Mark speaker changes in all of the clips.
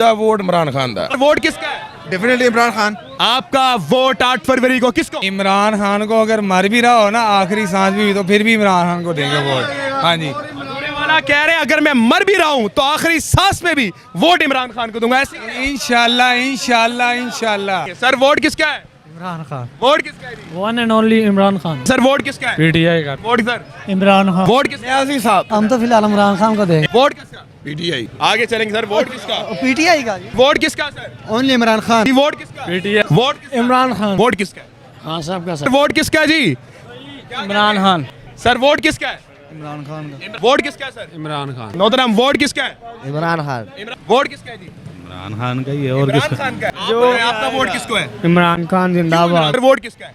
Speaker 1: Vote Imran Khan दा।
Speaker 2: Vote किसका है?
Speaker 3: डेफिनेटली इमरान खान।
Speaker 2: आपका वोट 8 फरवरी को किसको?
Speaker 4: इमरान खान को अगर मर भी रहा हो ना आखिरी सांस भी तो फिर भी इमरान खान को देंगे वोट। हाँ जी,
Speaker 2: वाला कह रहे हैं अगर मैं मर भी रहा हूं तो आखिरी सांस में भी वोट इमरान खान को दूंगा। ऐसे
Speaker 4: इंशाल्लाह इंशाल्लाह इंशाल्लाह।
Speaker 2: सर वोट किसका है?
Speaker 5: इमरान खान।
Speaker 2: वोट किसका है?
Speaker 5: One and only Imran Khan.
Speaker 2: Sir vote किसका है?
Speaker 4: पीटीआई का।
Speaker 2: Vote sir
Speaker 5: Imran Khan.
Speaker 2: Vote किसका?
Speaker 3: साहब
Speaker 5: हम तो फिलहाल इमरान खान को देंगे।
Speaker 2: वोट किसका?
Speaker 1: पीटीआई।
Speaker 2: आगे चलेंगे सर। वोट किसका?
Speaker 5: पीटीआई का।
Speaker 2: वोट किसका सर?
Speaker 3: ओनली इमरान खान।
Speaker 2: जी, वोट किसका?
Speaker 4: पीटीआई।
Speaker 2: वोट किसका?
Speaker 5: इमरान खान।
Speaker 2: वोट किसका?
Speaker 5: खान साहब का
Speaker 2: सर वोट किसका जी?
Speaker 5: इमरान खान।
Speaker 2: सर वोट किसका है?
Speaker 5: इमरान खान का।
Speaker 2: वोट किसका है सर?
Speaker 4: इमरान खान।
Speaker 2: मोहतरम वोट किसका है?
Speaker 5: इमरान खान।
Speaker 2: वोट किसका है जी?
Speaker 4: इमरान खान का ही है और
Speaker 2: इमरान खान का है। जो आपका वोट किसको है?
Speaker 5: इमरान खान जिंदाबाद।
Speaker 2: सर वोट किसका है?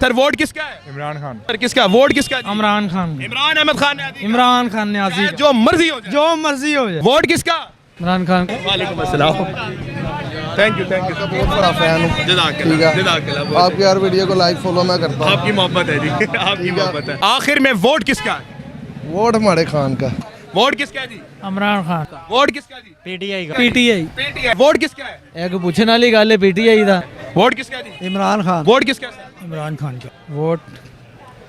Speaker 2: सर वोट किसका है?
Speaker 4: इमरान खान।
Speaker 2: सर किसका वोट किसका है?
Speaker 5: इमरान खान।
Speaker 2: इमरान अहमद खान ने आदि
Speaker 5: इमरान खान ने
Speaker 2: चाहे जो मर्जी हो जाए।
Speaker 5: जो मर्जी हो जाए।
Speaker 2: वोट किसका?
Speaker 5: इमरान खान।
Speaker 2: वालेकुम अस्सलाम। थैंक यू
Speaker 3: बहुत बड़ा फैन हूँ।
Speaker 2: जज़ाकल्लाह जज़ाकल्लाह।
Speaker 3: आपकी हर वीडियो को लाइक फॉलो मैं करता हूँ।
Speaker 2: आपकी मोहब्बत है जी। आपकी मोहब्बत है। आखिर में वोट किसका है?
Speaker 3: वोट हमारे खान का।
Speaker 2: वोट किसका है जी?
Speaker 5: इमरान खान।
Speaker 2: वोट किसका है जी?
Speaker 5: पीटीआई का। पीटीआई।
Speaker 2: पीटीआई। वोट किसका है?
Speaker 5: एक पूछने वाली गल है पीटीआई दा।
Speaker 2: वोट किसका है जी?
Speaker 5: इमरान खान।
Speaker 2: वोट किसका है सर?
Speaker 5: इमरान खान का। वोट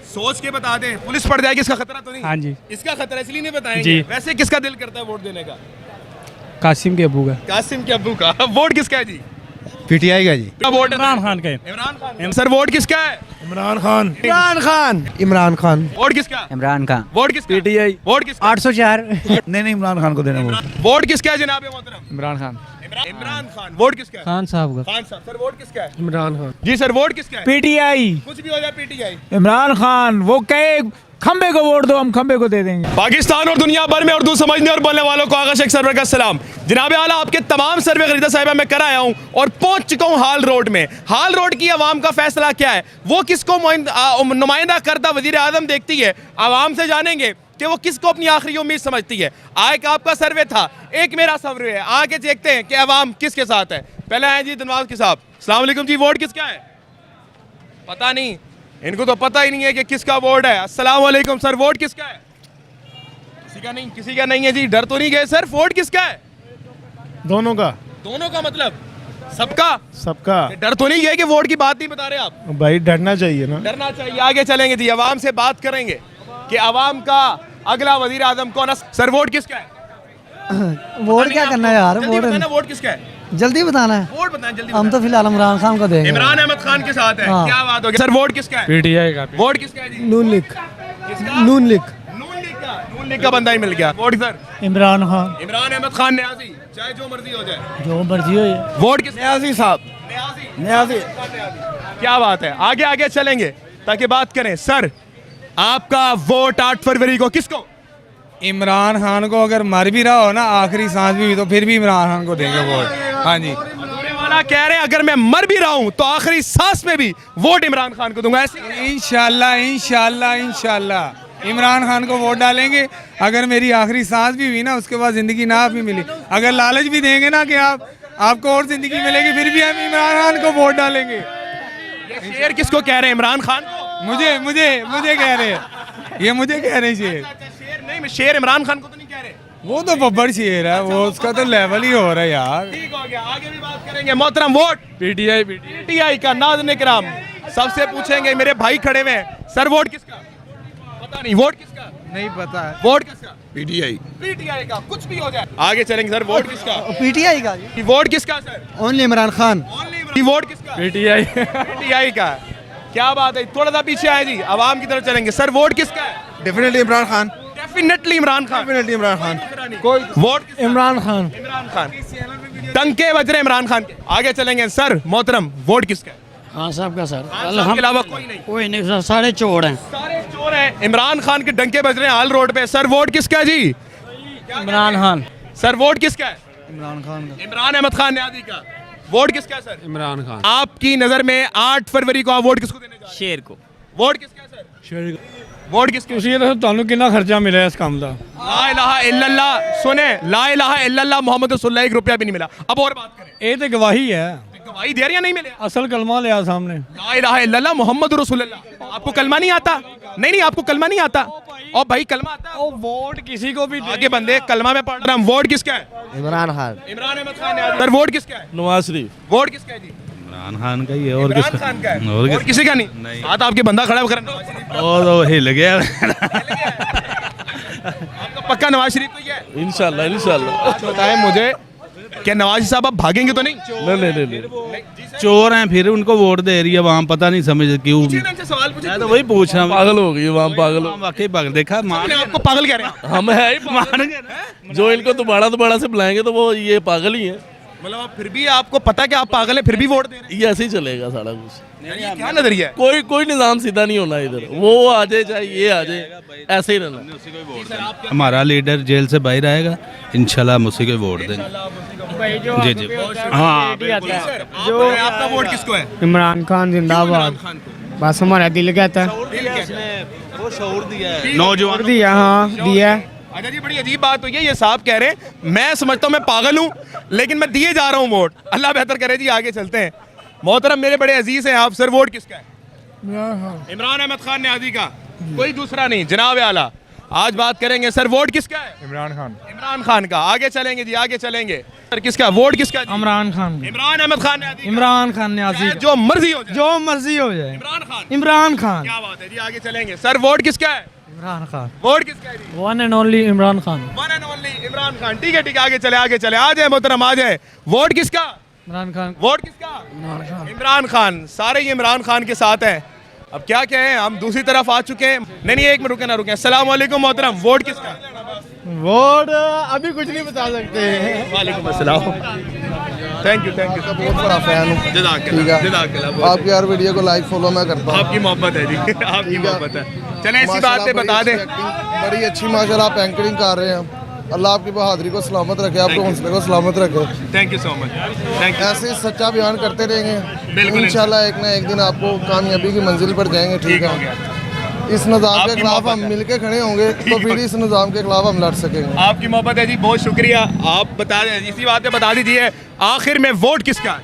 Speaker 2: सोच के बता दें, पुलिस पड़ जाएगी, इसका खतरा तो नहीं?
Speaker 5: हाँ जी।
Speaker 2: इसका खतरा इसलिए नहीं बताएंगे।
Speaker 5: जी।
Speaker 2: वैसे किसका दिल करता है वोट देने का?
Speaker 5: कासिम के अबू का।
Speaker 2: कासिम के अब्बू का। वोट किसका है जी?
Speaker 3: पीटीआई का जी।
Speaker 2: वोट
Speaker 5: इमरान खान का।
Speaker 2: इमरान खान। सर वोट किसका है?
Speaker 3: इमरान खान। इमरान खान। इमरान खान।
Speaker 2: वोट किसका?
Speaker 5: इमरान खान।
Speaker 2: वोट किसका?
Speaker 5: पीटीआई।
Speaker 2: वोट किसका?
Speaker 5: 804।
Speaker 3: नहीं इमरान खान को देना वोट।
Speaker 2: वोट किसका है जनाब मोहतरम?
Speaker 5: इमरान खान।
Speaker 2: इमरान खान। वोट किसका है?
Speaker 5: खान साहब का।
Speaker 2: खान साहब। सर वोट किसका है?
Speaker 5: इमरान खान।
Speaker 2: जी सर वोट किसका है?
Speaker 5: पीटीआई।
Speaker 2: कुछ भी हो जाए पीटीआई।
Speaker 5: इमरान खान वो कहे खंबे को वोट दो हम खंबे को दे देंगे।
Speaker 2: पाकिस्तान और दुनिया भर में उर्दू समझने और बोलने वालों को आगा शेख सरवर का सलाम। जनाब आला आपके तमाम सर्वे खरीदा साहिबा मैं कर आया हूँ और पहुंच चुका हूँ हाल रोड में। हाल रोड की आवाम का फैसला क्या है, वो किसको नुमाइंदा करता वजीर आजम देखती है, आवाम से जानेंगे कि वो किसको अपनी आखिरी उम्मीद समझती है। एक आपका सर्वे था, एक मेरा सर्वे है, आगे देखते हैं कि आवाम किसके साथ है। पहले है जी धनवाज के साहब। अस्सलाम वालेकुम जी। वोट किसका है? पता नहीं, इनको तो पता ही नहीं है कि किसका वोट है। अस्सलाम वालेकुम सर। वोट किसका है? किसी का नहीं, किसी का नहीं है जी। डर तो नहीं गए सर? वोट किसका है?
Speaker 3: दोनों का।
Speaker 2: दोनों का मतलब सबका?
Speaker 3: सबका।
Speaker 2: डर तो नहीं गए कि वोट की बात नहीं बता रहे आप?
Speaker 3: भाई डरना चाहिए ना।
Speaker 2: डरना चाहिए। आगे चलेंगे जी, आवाम से बात करेंगे कि आवाम का अगला वजीर आजम कौन है। सर वोट किसका है?
Speaker 5: वोट क्या करना है यार?
Speaker 2: जल्दी बताना, वोट किसका है?
Speaker 5: जल्दी बताना है।
Speaker 2: वोट बताएं जल्दी।
Speaker 5: हम तो फिलहाल इमरान खान को देंगे।
Speaker 2: इमरान अहमद खान के साथ है।
Speaker 5: हाँ।
Speaker 2: क्या बात हो गई सर? वोट किसका है?
Speaker 4: पीटीआई का।
Speaker 2: वोट किसका है जी?
Speaker 5: नून लीग।
Speaker 2: किसका?
Speaker 5: नून लीग।
Speaker 2: नून लीग का। नून लीग का बंदा ही मिल गया। Vote sir?
Speaker 5: इमरान खान।
Speaker 2: इमरान अहमद खान न्याजी, चाहे जो मर्जी हो जाए।
Speaker 5: जो मर्जी हो जाए।
Speaker 2: वोट किसका?
Speaker 3: न्याजी साहब। न्याजी।
Speaker 2: क्या बात है। आगे आगे चलेंगे ताकि बात करें। सर आपका वोट 8 फरवरी को किसको?
Speaker 4: इमरान खान को अगर मर भी रहा हो ना आखिरी सांस भी तो फिर भी इमरान खान को देंगे वोट। हाँ जी,
Speaker 2: वाला कह रहे हैं अगर मैं मर भी रहा हूं तो आखिरी सांस में भी वोट इमरान खान को दूंगा। ऐसे
Speaker 4: इंशाल्लाह इंशाल्लाह इंशाल्लाह इमरान खान को वोट डालेंगे। अगर मेरी आखिरी सांस भी हुई ना उसके बाद जिंदगी ना भी मिली, अगर लालच भी देंगे ना कि आपको और जिंदगी मिलेगी फिर भी हम इमरान खान को वोट डालेंगे।
Speaker 2: ये शेर किसको कह रहे हैं? इमरान खान को?
Speaker 4: मुझे मुझे मुझे कह रहे हैं, ये मुझे कह रहे हैं शेर।
Speaker 2: शेर नहीं, शेर इमरान खान को तो नहीं कह रहे।
Speaker 4: वो तो बब्बर शेर है, वो उसका तो लेवल ही हो रहा है यार।
Speaker 2: ठीक हो गया, आगे भी बात करेंगे। मोहतरम वोट
Speaker 4: पीटीआई।
Speaker 2: पीटीआई का। नाज़रीन किराम सबसे पूछेंगे, मेरे भाई खड़े हुए हैं। सर वोट किसका? पता नहीं। वोट किसका?
Speaker 4: नहीं पता है।
Speaker 2: वोट किसका?
Speaker 1: पीटीआई।
Speaker 2: पीटीआई का। कुछ भी हो जाए। आगे चलेंगे सर। वोट किसका?
Speaker 5: पीटीआई का।
Speaker 2: वोट किसका sir?
Speaker 3: Only Imran Khan.
Speaker 2: Vote किसका?
Speaker 4: पीटीआई।
Speaker 2: पीटीआई का। क्या बात है। थोड़ा सा पीछे आए जी, आवाम की तरफ चलेंगे। सर वोट किसका है?
Speaker 3: Definitely Imran Khan.
Speaker 2: Definitely Imran Khan.
Speaker 3: Definitely Imran Khan.
Speaker 2: कोई वोट
Speaker 5: इमरान खान।
Speaker 2: इमरान खान। टंके बज रहे इमरान खान के। आगे चलेंगे सर। मोहतरम वोट किसका है?
Speaker 5: खान साहब का सर।
Speaker 2: खान साहब के अलावा कोई नहीं।
Speaker 5: कोई नहीं, सारे चोर हैं।
Speaker 2: सारे चोर हैं। इमरान खान के डंके बज रहे हैं हाल रोड पे। सर वोट किसका है जी?
Speaker 5: इमरान खान।
Speaker 2: सर वोट किसका है?
Speaker 5: इमरान खान का।
Speaker 2: इमरान अहमद खान न्याजी का। वोट किसका है सर?
Speaker 4: इमरान खान।
Speaker 2: आपकी नजर में 8 फरवरी को आप वोट किसको देने जा रहे हैं?
Speaker 5: शेर को।
Speaker 2: वोट किसका है सर?
Speaker 4: शेर।
Speaker 2: वोट किसको?
Speaker 4: ਤੁਸੀਂ ਤਾਂ ਤੁਹਾਨੂੰ ਕਿੰਨਾ ਖਰਚਾ ਮਿਲਿਆ ਇਸ ਕੰਮ ਦਾ?
Speaker 2: ला इलाहा इल्लल्लाह सुने, ला इलाहा इल्लल्लाह मोहम्मद रसूलुल्लाह 1 रुपया भी नहीं मिला। अब और बात करें।
Speaker 4: ਇਹ ਤੇ ਗਵਾਹੀ ਹੈ।
Speaker 2: गवाही दे रहे या नहीं मिले?
Speaker 4: असल कलमा लिया सामने।
Speaker 2: ला इलाहा इल्लल्लाह मोहम्मद रसूलुल्लाह। आपको कलमा नहीं आता? नहीं, आपको कलमा नहीं आता? और भाई कलमा आता है?
Speaker 4: वोट किसी को भी
Speaker 2: आगे बंदे कलमा में पढ़ रहा हूं। वोट किसका है?
Speaker 3: इमरान खान।
Speaker 2: इमरान अहमद खान है। सर वोट किसका है?
Speaker 3: नवाज शरीफ।
Speaker 2: वोट किसका है जी?
Speaker 1: इमरान खान का ही है और
Speaker 2: इमरान
Speaker 1: किसका?
Speaker 2: खान का है।
Speaker 1: और
Speaker 2: और किसी का नहीं? साथ आपके बंदा खड़ा होकर नवाज शरीफ
Speaker 1: और हिल गया।
Speaker 2: आपका पक्का नवाज शरीफ को ही है?
Speaker 3: इंशाल्लाह इंशाल्लाह।
Speaker 2: आप बताएं मुझे क्या नवाज साहब आप भागेंगे तो नहीं?
Speaker 3: नहीं
Speaker 1: चोर हैं फिर उनको वोट दे रही है वहाँ, पता नहीं समझ क्यों।
Speaker 2: सवाल पूछे
Speaker 1: मैं तो वही पूछ रहा हूँ।
Speaker 3: पागल हो गई वहाँ, पागल हो
Speaker 1: वाकई पागल देखा मान
Speaker 2: आपको पागल कह रहे हैं?
Speaker 3: हम है ही पागल। जो इनको दोबारा से बुलाएंगे तो वो ये पागल ही है।
Speaker 2: मतलब आप फिर भी आपको पता कि आप पागल है फिर भी वोट दे रहे
Speaker 3: ये ऐसे ही चलेगा सारा कुछ।
Speaker 2: हैं? ये क्या नजरिया है?
Speaker 3: कोई निजाम सीधा नहीं होना इधर। वो आ जाए चाहे ये आ जाए, ऐसे ही रहना।
Speaker 1: हमारा लीडर जेल से बाहर आएगा इंशाल्लाह, हम उसी को वोट देंगे। जी जी हाँ
Speaker 2: जो आपका वोट किसको है?
Speaker 4: इमरान खान जिंदाबाद।
Speaker 2: खान को।
Speaker 4: बस हमारा दिल कहता है।
Speaker 1: वो शऊर दिया है नौजवान।
Speaker 4: दिया, हाँ दिया।
Speaker 2: अच्छा जी, बड़ी अजीब बात तो ये साहब कह रहे हैं मैं समझता हूँ मैं पागल हूँ लेकिन मैं दिए जा रहा हूँ वोट। अल्लाह बेहतर करे जी, आगे चलते हैं। मोहतरम मेरे बड़े अजीज हैं आप, सर वोट किसका है? इमरान अहमद खान न्याजी का, कोई दूसरा नहीं, जनाब आला। आज बात करेंगे सर वोट किसका है?
Speaker 4: इमरान खान।
Speaker 2: इमरान खान का। आगे चलेंगे जी, आगे चलेंगे। सर किसका वोट किसका जी?
Speaker 4: इमरान खान।
Speaker 2: इमरान अहमद खान न्याजी का।
Speaker 4: इमरान खान न्याजी।
Speaker 2: जो मर्जी हो जाए,
Speaker 4: जो मर्जी हो जाए।
Speaker 2: इमरान खान।
Speaker 4: इमरान खान।
Speaker 2: क्या बात है जी, आगे चलेंगे। सर वोट किसका है?
Speaker 4: इमरान खान।
Speaker 2: वोट किसका है जी?
Speaker 4: One and only Imran Khan.
Speaker 2: One and only Imran Khan. ठीक है ठीक है, आगे चले आगे चले। आ जाए मोहतरम आ जाए। वोट किसका?
Speaker 4: इमरान खान।
Speaker 2: वोट किसका? इमरान खान। सारे ही इमरान खान के साथ हैं। अब क्या कहें, हम दूसरी तरफ आ चुके हैं। नहीं एक मिनट रुके ना रुके। अस्सलाम वालेकुम मोहतरम, वोट किसका?
Speaker 3: वोट अभी कुछ नहीं बता सकते।
Speaker 2: वालेकुम अस्सलाम। थैंक यू
Speaker 6: बहुत बड़ा फैन हूँ। ठीक है, आपकी हर वीडियो को लाइक फॉलो मैं करता हूँ।
Speaker 2: आपकी मोहब्बत है जी, आपकी मोहब्बत है। चलें ऐसी बात पे बता दें।
Speaker 6: बड़ी अच्छी माशाल्लाह आप एंकरिंग कर रहे हैं। अल्लाह आपकी बहादुरी को सलामत रखे, आपके हौसले को सलामत रखे।
Speaker 2: Thank you so much. Thank you.
Speaker 6: ऐसे ही सच्चा बयान करते रहेंगे,
Speaker 2: बिल्कुल।
Speaker 6: इंशाल्लाह एक ना एक दिन आपको कामयाबी की मंजिल पर जाएंगे। ठीक
Speaker 2: हो
Speaker 6: है,
Speaker 2: गया।
Speaker 6: इस निज़ाम के
Speaker 2: आपकी
Speaker 6: खिलाफ
Speaker 2: मोहब्बत
Speaker 6: हम
Speaker 2: है।
Speaker 6: मिलके खड़े होंगे तो फिर इस निज़ाम के खिलाफ हम लड़ सकेंगे।
Speaker 2: आपकी मोहब्बत है जी, बहुत शुक्रिया। आप बता दें, इसी बात पे बता दीजिए आखिर में वोट किसका है?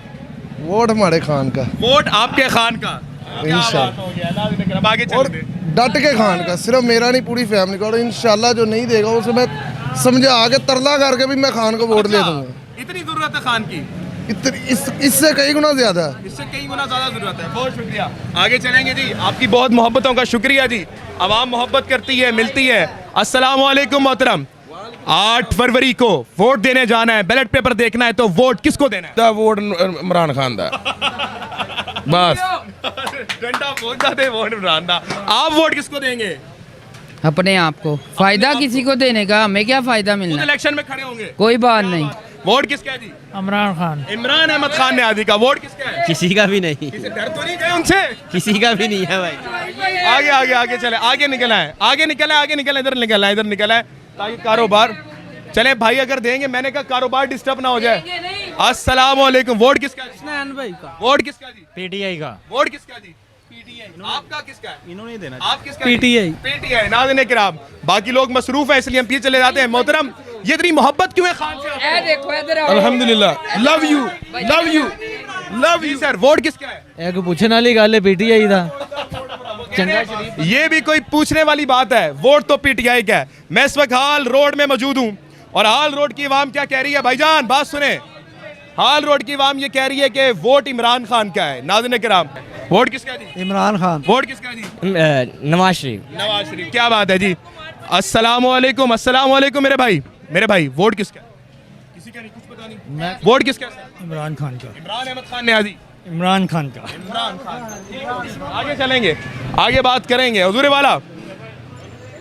Speaker 6: वोट हमारे खान का,
Speaker 2: वोट आपके खान का।
Speaker 6: इंशाल्लाह।
Speaker 2: आगे
Speaker 6: और
Speaker 2: चलते हैं।
Speaker 6: डट के खान का, सिर्फ मेरा नहीं पूरी फैमिली का। और इंशाल्लाह जो नहीं देगा उसे मैं समझा आगे तरला करके भी मैं खान को वोट दे दूंगा।
Speaker 2: इतनी जरूरत है खान की?
Speaker 6: इससे कई गुना ज्यादा है।
Speaker 2: इससे कई गुना ज्यादा जरूरत है। बहुत शुक्रिया। आगे चलेंगे जी, आपकी बहुत मोहब्बतों का शुक्रिया जी। आवाम मोहब्बत करती है, मिलती है। अस्सलाम वालेकुम मोहतरम। 8 फरवरी को वोट देने जाना है, बैलेट पेपर देखना है, तो वोट किसको देना है?
Speaker 3: वोट इमरान खान दा बस।
Speaker 2: डंडा बोलता थे वोट इमरान दा। आप वोट किसको देंगे?
Speaker 7: अपने आप को। फायदा किसी को देने का, हमें क्या फायदा
Speaker 2: खुद
Speaker 7: मिलना?
Speaker 2: इलेक्शन में खड़े होंगे।
Speaker 7: कोई बात नहीं।
Speaker 2: वोट किसका है जी?
Speaker 4: इमरान खान।
Speaker 2: इमरान अहमद खान न्याजी का। वोट किसका है?
Speaker 8: किसी का भी नहीं,
Speaker 2: किसी डर तो नहीं गए उनसे?
Speaker 8: किसी का भी नहीं है भाई।
Speaker 2: आगे आगे आगे चले, आगे निकला है, आगे निकला है, आगे निकला है, इधर निकला है, इधर निकला है, ताकि कारोबार चले। भाई अगर देंगे, मैंने कहा कारोबार डिस्टर्ब ना हो जाए। अस्सलाम वालेकुम। वोट किसका जी?
Speaker 8: भाई का
Speaker 2: वोट किसका जी?
Speaker 8: पीटीआई का।
Speaker 2: वोट किसका जी? आपका किसका है?
Speaker 8: इन्होंने देना।
Speaker 2: आप किसका?
Speaker 8: पीटीआई।
Speaker 2: पीटीआई। नाज़रीन किराम, बाकी लोग मसरूफ है इसलिए हम पीछे चले जाते हैं। मोहतरम, ये इतनी मोहब्बत क्यों है खान से आपको?
Speaker 7: ए देखो इधर आओ।
Speaker 3: अल्हम्दुलिल्लाह, love you love you love
Speaker 2: जी सर, वोट किसका है?
Speaker 8: एक पूछने वाली गल है, पीटीआई दा।
Speaker 2: ये भी कोई पूछने वाली बात है? वोट तो पीटीआई का है। मैं इस वक्त हाल रोड में मौजूद हूँ और हाल रोड की आवाम क्या कह रही है? भाईजान बात सुने। हाल रोड की आवाम ये कह रही है कि वोट इमरान खान का है। नाज़रीन किराम, वोट किसका जी?
Speaker 4: इमरान खान।
Speaker 2: वोट किसका जी?
Speaker 8: नवाज शरीफ।
Speaker 2: नवाज शरीफ। क्या बात है जी। अस्सलाम वालेकुम। अस्सलाम वालेकुम मेरे भाई वोट किसका? किसी का नहीं, कुछ पता नहीं। वोट किसका?
Speaker 4: इमरान खान का।
Speaker 2: इमरान अहमद खान न्याजी।
Speaker 4: इमरान खान का।
Speaker 2: इमरान खान। आगे चलेंगे, आगे बात करेंगे। हुजूर वाला,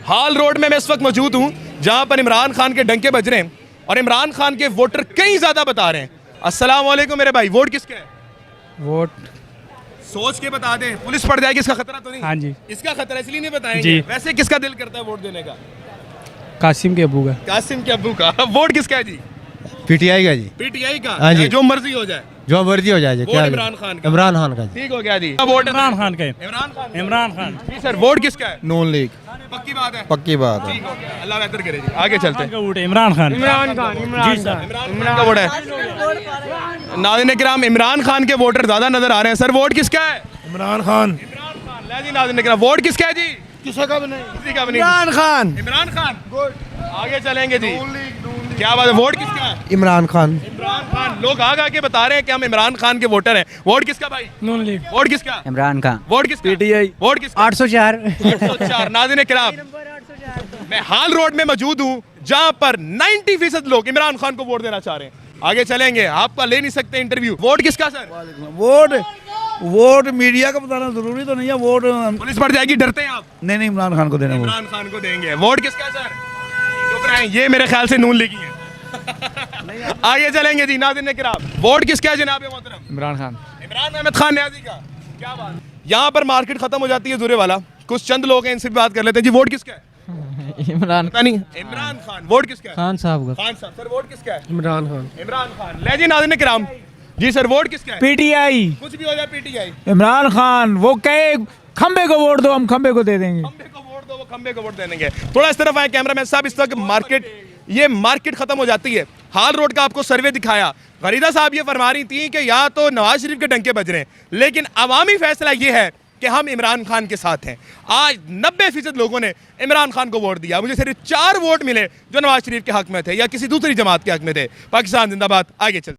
Speaker 2: हाल रोड में मैं इस वक्त मौजूद हूँ जहाँ पर इमरान खान के डंके बज रहे हैं और इमरान खान के वोटर कई ज्यादा बता रहे हैं। अस्सलाम वालेकुम मेरे भाई, वोट किसका है?
Speaker 4: वोट
Speaker 2: सोच के बता दें, पुलिस पड़ जाएगी, इसका खतरा तो नहीं?
Speaker 4: हाँ जी।
Speaker 2: इसका खतरा इसलिए नहीं बताएंगे।
Speaker 4: जी।
Speaker 2: वैसे किसका दिल करता है वोट देने का?
Speaker 4: कासिम के अबू का।
Speaker 2: कासिम के अब्बू का। वोट किसका है जी?
Speaker 3: पीटीआई का जी,
Speaker 2: पीटीआई का।
Speaker 3: हाँ जी।
Speaker 2: जो मर्जी हो जाए,
Speaker 3: जो मर्जी हो जाए।
Speaker 2: वोट इमरान खान का।
Speaker 3: इमरान खान का जी।
Speaker 2: ठीक हो गया जी। वोट
Speaker 4: इमरान खान का।
Speaker 2: इमरान खान।
Speaker 4: इमरान खान।
Speaker 2: जी सर, वोट किसका है?
Speaker 3: नून लीग।
Speaker 2: पक्की बात है?
Speaker 3: पक्की बात है।
Speaker 2: ठीक हो गया, अल्लाह बेहतर करे जी। आगे चलते हैं।
Speaker 4: वोट इमरान खान। इमरान खान।
Speaker 2: इमरान खान का वोट है। नाज़रीन किराम इमरान खान के वोटर ज़्यादा नजर आ रहे हैं। सर वोट किसका है?
Speaker 9: इमरान खान।
Speaker 2: इमरान खान। ले जी नाज़रीन किराम वोट किसका है जी?
Speaker 9: किसी का भी नहीं।
Speaker 2: किसी का भी नहीं।
Speaker 9: इमरान खान।
Speaker 2: इमरान खान। आगे चलेंगे जी। क्या बात है, वोट किसका है?
Speaker 9: इमरान खान।
Speaker 2: इमरान खान। लोग आगे आके बता रहे हैं कि हम इमरान खान के वोटर हैं। वोट किसका भाई?
Speaker 4: नून लीग।
Speaker 2: वोट किसका?
Speaker 8: इमरान खान।
Speaker 2: वोट किसका?
Speaker 8: पीटीआई।
Speaker 2: वोट किसका?
Speaker 8: 804।
Speaker 2: 804। नाज़रीन किराम मैं हाल रोड में मौजूद हूँ जहाँ पर 90% लोग इमरान खान को वोट देना चाह रहे हैं। आगे चलेंगे, आपका ले नहीं सकते इंटरव्यू। वोट किसका सर?
Speaker 9: वोट मीडिया का बताना जरूरी तो नहीं है। वोट
Speaker 2: पुलिस पड़ जाएगी, डरते हैं आप?
Speaker 9: नहीं इमरान खान को देना।
Speaker 2: इमरान खान को देंगे। वोट किसका सर? चुप रहें, ये मेरे ख्याल से नून लीगी है। आगे चलेंगे जी। नाज़रीन किराम वोट किसका है जनाब मोहतरम?
Speaker 4: इमरान खान।
Speaker 2: इमरान अहमद खान न्याजी का। क्या बात। यहाँ पर मार्केट खत्म हो जाती है जुरे वाला, कुछ चंद लोग हैं इनसे भी बात कर लेते हैं। जी वोट किसका है?
Speaker 8: इमरान
Speaker 2: पता नहीं। इमरान खान। वोट किसका है?
Speaker 8: खान साहब का।
Speaker 2: खान साहब। सर वोट किसका है?
Speaker 4: इमरान खान।
Speaker 2: इमरान खान। ले जी नाज़रीन किराम जी सर वोट किसका है?
Speaker 5: पीटीआई।
Speaker 2: कुछ भी हो जाए पीटीआई।
Speaker 5: इमरान खान वो कहे खंबे को वोट दो हम खंबे को दे देंगे।
Speaker 2: खंबे को वोट दो, वो खंबे को वोट दे देंगे। थोड़ा इस तरफ आए कैमरामैन साहब। इस वक्त मार्केट खत्म हो जाती है। हाल रोड का आपको सर्वे दिखाया। फरीदा साहब ये फरमा रही थी कि या तो नवाज शरीफ के डंके बज रहे हैं, लेकिन अवामी फैसला ये है कि हम इमरान खान के साथ हैं। आज 90% लोगों ने इमरान खान को वोट दिया। मुझे सिर्फ 4 वोट मिले जो नवाज शरीफ के हक में थे या किसी दूसरी जमात के हक में थे। पाकिस्तान जिंदाबाद। आगे चल।